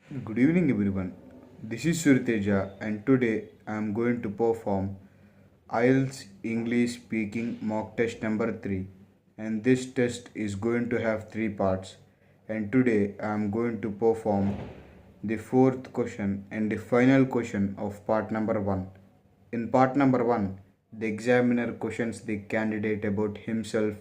Good evening, everyone. This is Surteja, and today I am going to perform IELTS English Speaking Mock Test number 3. And this test is going to have three parts. And today I am going to perform the fourth question and the final question of part number 1. In part number 1, the examiner questions the candidate about himself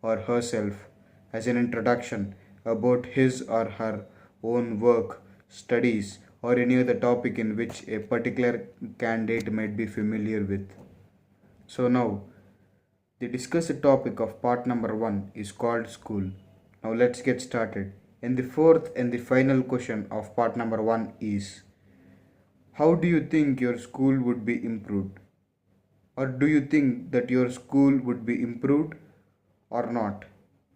or herself as an introduction about his or her own work, studies, or any other topic in which a particular candidate might be familiar with. So, now the discussed topic of part number 1 is called school. Now, let's get started. And the fourth and the final question of part number 1 is: how do you think your school would be improved? Or do you think that your school would be improved or not?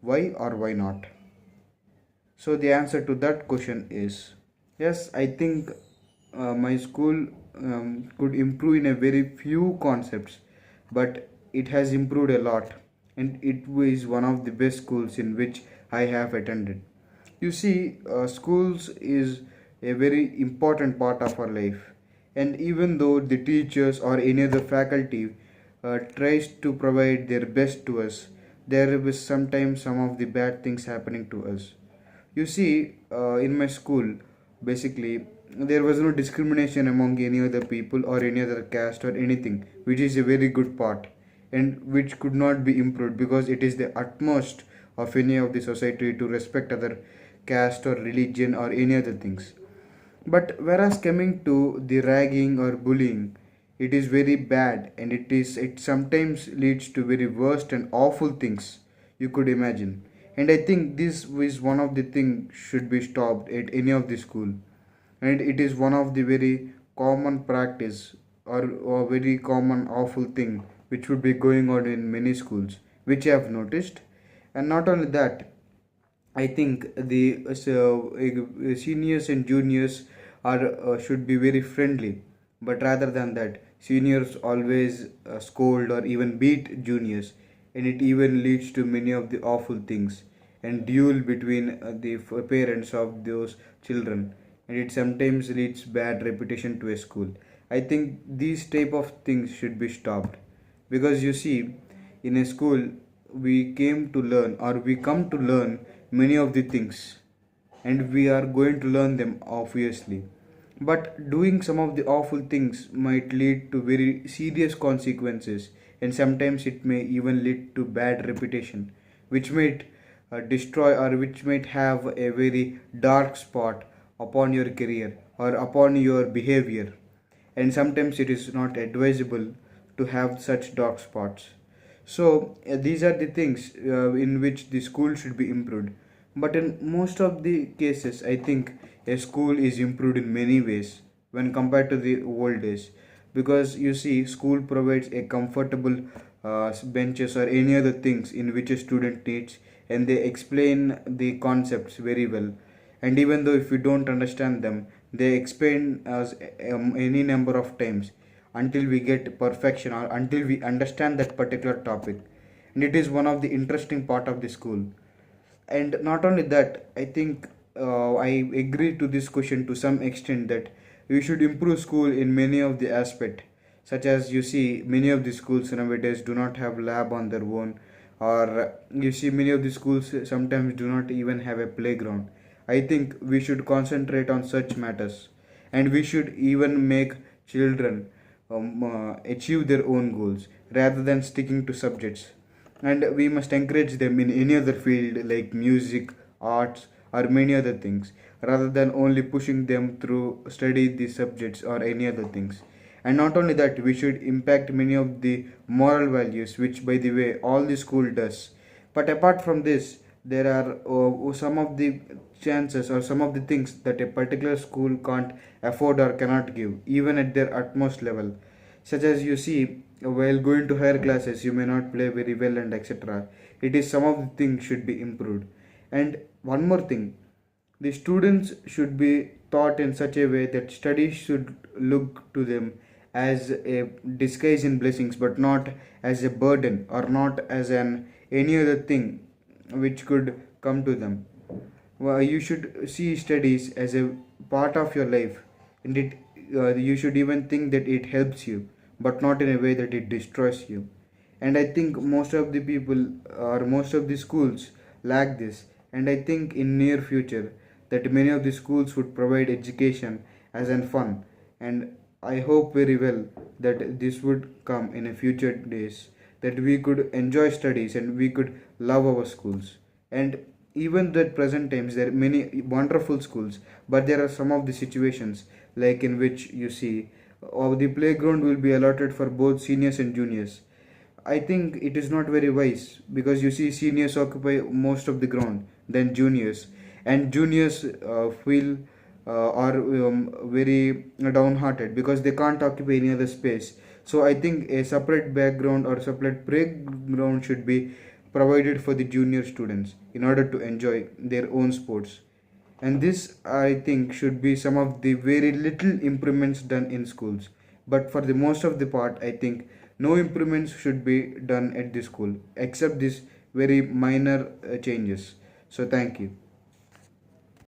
Why or why not? So the answer to that question is yes, I think my school could improve in a very few concepts, but it has improved a lot, and it is one of the best schools in which I have attended. You see, schools is a very important part of our life, and even though the teachers or any other faculty tries to provide their best to us, there is sometimes some of the bad things happening to us. You see, in my school, basically, there was no discrimination among any other people or any other caste or anything, which is a very good part and which could not be improved because it is the utmost of any of the society to respect other caste or religion or any other things. But whereas coming to the ragging or bullying, it is very bad and it sometimes leads to very worst and awful things you could imagine. And I think this is one of the things should be stopped at any of the school. And it is one of the very common practice or very common awful thing which would be going on in many schools, which I have noticed. And not only that, I think the seniors and juniors are should be very friendly, but rather than that, seniors always scold or even beat juniors, and it even leads to many of the awful things and duel between the parents of those children, and it sometimes leads bad reputation to a school. I think these type of things should be stopped because you see, in a school we came to learn or we come to learn many of the things, and we are going to learn them obviously, but doing some of the awful things might lead to very serious consequences, and sometimes it may even lead to bad reputation which might destroy or which might have a very dark spot upon your career or upon your behavior, and sometimes it is not advisable to have such dark spots. So these are the things in which the school should be improved. But in most of the cases, I think a school is improved in many ways when compared to the old days. Because you see, school provides a comfortable benches or any other things in which a student needs, and they explain the concepts very well. And even though if we don't understand them, they explain us any number of times until we get perfection or until we understand that particular topic, and it is one of the interesting part of the school. And not only that, I think I agree to this question to some extent that we should improve school in many of the aspect, such as you see many of the schools nowadays do not have lab on their own, or you see many of the schools sometimes do not even have a playground. I think we should concentrate on such matters, and we should even make children achieve their own goals rather than sticking to subjects, and we must encourage them in any other field like music, arts, or many other things rather than only pushing them through study the subjects or any other things. And not only that, we should impact many of the moral values, which by the way all the school does. But apart from this, there are some of the chances or some of the things that a particular school can't afford or cannot give even at their utmost level, such as you see, while going to higher classes you may not play very well and etc. It is some of the things should be improved. And one more thing, the students should be taught in such a way that studies should look to them as a disguise in blessings, but not as a burden or not as an any other thing which could come to them. Well, you should see studies as a part of your life, and you should even think that it helps you, but not in a way that it destroys you. And I think most of the people or most of the schools lack this. And I think in near future that many of the schools would provide education as and fun. And I hope very well that this would come in a future days, that we could enjoy studies and we could love our schools. And even at present times there are many wonderful schools, but there are some of the situations like in which you see the playground will be allotted for both seniors and juniors. I think it is not very wise, because you see seniors occupy most of the ground than juniors, and juniors feel are very downhearted because they can't occupy any other space. So I think a separate background or separate playground should be provided for the junior students in order to enjoy their own sports. And this, I think, should be some of the very little improvements done in schools. But for the most of the part, I think no improvements should be done at the school except these very minor changes. So thank you.